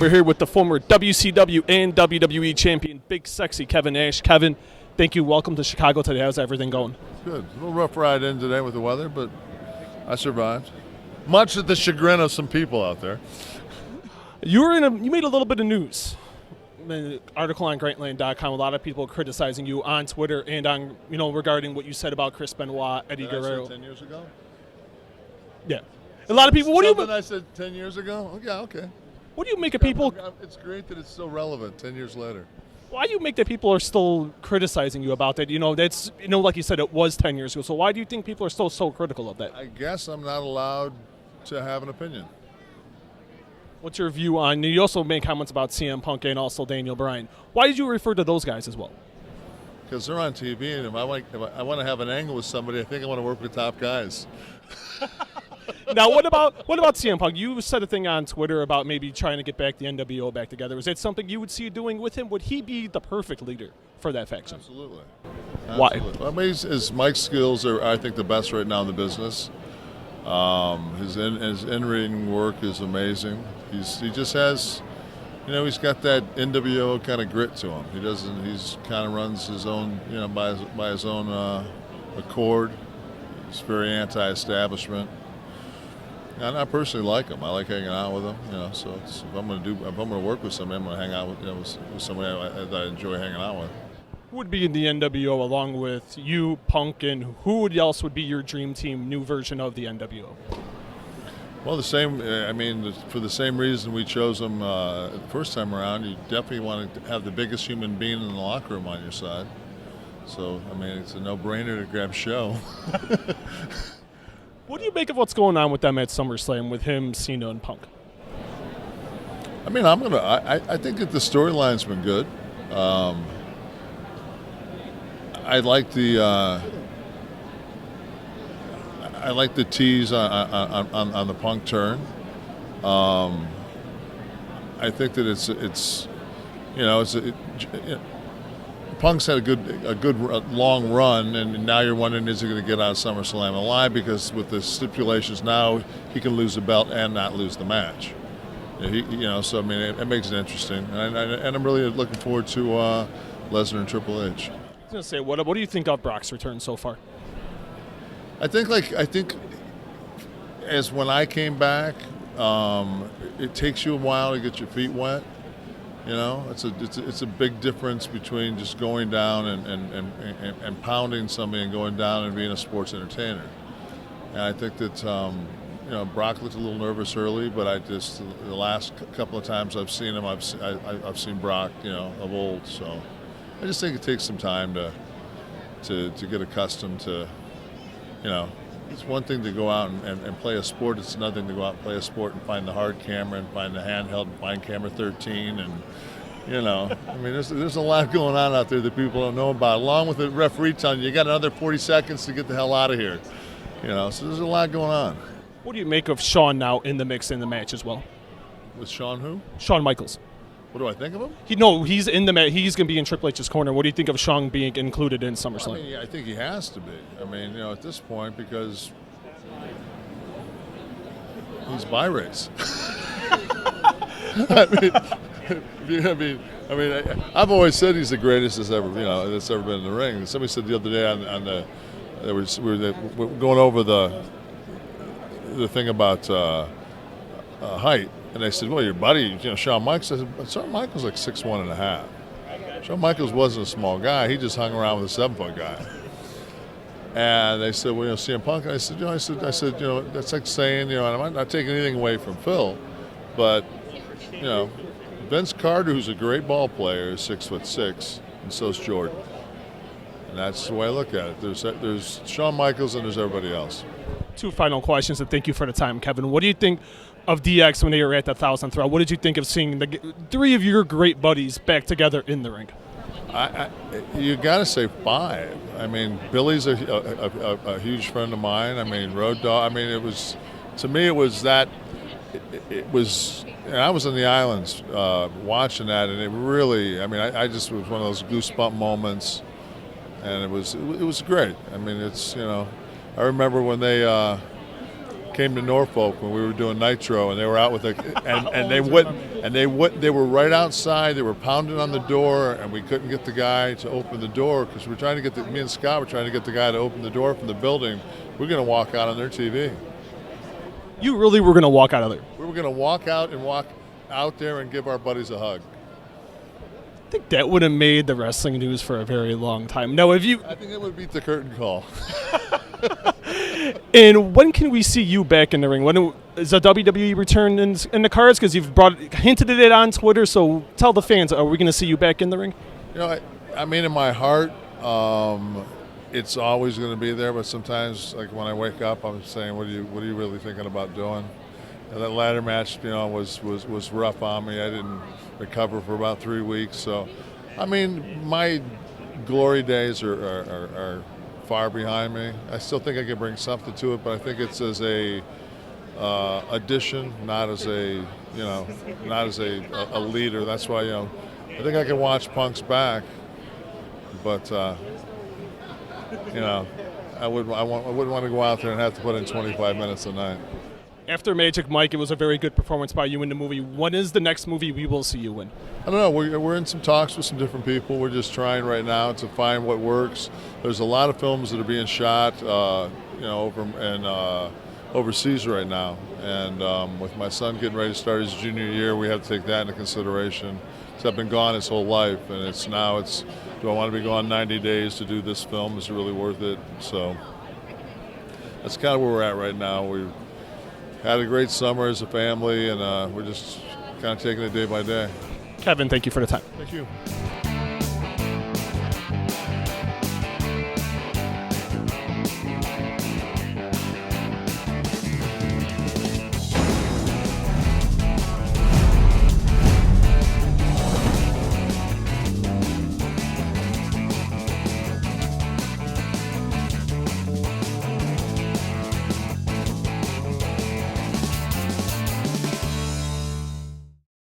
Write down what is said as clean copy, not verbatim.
We're here with the former WCW and WWE champion, Big Sexy Kevin Nash. Kevin, thank you. Welcome to Chicago today. How's everything going? Good. A little rough ride in today with the weather, but I survived. Much to the chagrin of some people out there. You made a little bit of news. An article on GrantLand.com. A lot of people criticizing you on Twitter and on regarding what you said about Chris Benoit, Eddie Guerrero. 10 years ago. Yeah. A lot of people. Something I said 10 years ago. Oh, yeah. Okay. What do you make of people? It's great that it's still relevant 10 years later. Why do you make that people are still criticizing you about that? That's like you said, it was 10 years ago. So why do you think people are still so critical of that? I guess I'm not allowed to have an opinion. What's your view on? You also made comments about CM Punk and also Daniel Bryan. Why did you refer to those guys as well? Because they're on TV, and if I want to have an angle with somebody, I think I want to work with top guys. Now, what about CM Punk? You said a thing on Twitter about maybe trying to get back the NWO back together. Is that something you would see doing with him? Would he be the perfect leader for that faction? Absolutely. Why? Well, I mean, his mic skills are, I think, the best right now in the business. His in-ring work is amazing. He just has, he's got that NWO kind of grit to him. He's kind of runs his own, by his own accord. He's very anti-establishment. And I personally like him. I like hanging out with him. So if I'm going to work with somebody, I'm going to hang out with somebody that I enjoy hanging out with. Who would be in the NWO along with you, Punk, and who else would be your dream team, new version of the NWO? Well, for the same reason we chose him the first time around, you definitely want to have the biggest human being in the locker room on your side. So, it's a no-brainer to grab Show. What do you make of what's going on with them at SummerSlam with him, Cena, and Punk? I think that the storyline's been good. I like the tease on the Punk turn. I think that Punk's had a good long run, and now you're wondering, is he going to get out of SummerSlam alive? Because with the stipulations now, he can lose the belt and not lose the match. It makes it interesting, and I'm really looking forward to Lesnar and Triple H. I was going to say, what do you think of Brock's return so far? I think as when I came back, it takes you a while to get your feet wet. It's a big difference between just going down and pounding somebody and going down and being a sports entertainer. And I think that Brock looked a little nervous early, but the last couple of times I've seen him, I've seen Brock of old. So I just think it takes some time to get accustomed to. It's one thing to go out and play a sport. It's another thing to go out and play a sport and find the hard camera and find the handheld and find camera 13 and, there's a lot going on out there that people don't know about. Along with the referee telling you got another 40 seconds to get the hell out of here. So there's a lot going on. What do you make of Shawn now in the mix in the match as well? With Shawn who? Shawn Michaels. What do I think of him? He's in the match. He's going to be in Triple H's corner. What do you think of Shawn being included in SummerSlam? I think he has to be. At this point, because he's by race. I've always said he's the greatest that's ever been in the ring. Somebody said the other day we were going over the thing about height. And they said, well, your buddy, Shawn Michaels. I said, Shawn Michaels like 6'1.5". Shawn Michaels wasn't a small guy. He just hung around with a 7-foot guy. And they said, well, CM Punk. And I said, that's like saying, and I'm not taking anything away from Phil, but, Vince Carter, who's a great ball player, is 6'6", and so's Jordan. And that's the way I look at it. There's Shawn Michaels and there's everybody else. Two final questions, and thank you for the time, Kevin. What do you think of DX when they were at the 1,000th round? What did you think of seeing the three of your great buddies back together in the ring? You got to say 5. Billy's a huge friend of mine. Road Dogg. It was, to me, it was that. It was. And I was in the islands watching that, and it really. I just was one of those goosebump moments, and it was great. It's I remember when they. Came to Norfolk when we were doing Nitro, and they were out with and they wouldn't And they were right outside. They were pounding on the door, and we couldn't get the guy to open the door because we're trying to get me and Scott were trying to get the guy to open the door from the building. We're going to walk out on their TV. You really were going to walk out of there? We were going to walk out there and give our buddies a hug. I think that would have made the wrestling news for a very long time. Now, if you, I think it would beat the curtain call. And when can we see you back in the ring? When is a WWE return in the cards? Because you've hinted at it on Twitter. So tell the fans, are we going to see you back in the ring? You know, I mean, in my heart, it's always going to be there. But sometimes, like when I wake up, I'm saying, "What are you really thinking about doing?" And that ladder match, you know, was rough on me. I didn't recover for about 3 weeks. So, I mean, my glory days are far behind me. I still think I can bring something to it, but I think it's as a addition, not as a leader. That's why, you know, I think I can watch Punk's back, but you know, I wouldn't want to go out there and have to put in 25 minutes a night. After Magic Mike, it was a very good performance by you in the movie. When is the next movie we will see you in? I don't know. We're in some talks with some different people. We're just trying right now to find what works. There's a lot of films that are being shot, you know, overseas right now. And with my son getting ready to start his junior year, we have to take that into consideration. So I've been gone his whole life, and it's do I want to be gone 90 days to do this film? Is it really worth it? So that's kind of where we're at right now. We've had a great summer as a family, and we're just kind of taking it day by day. Kevin, thank you for the time. Thank you.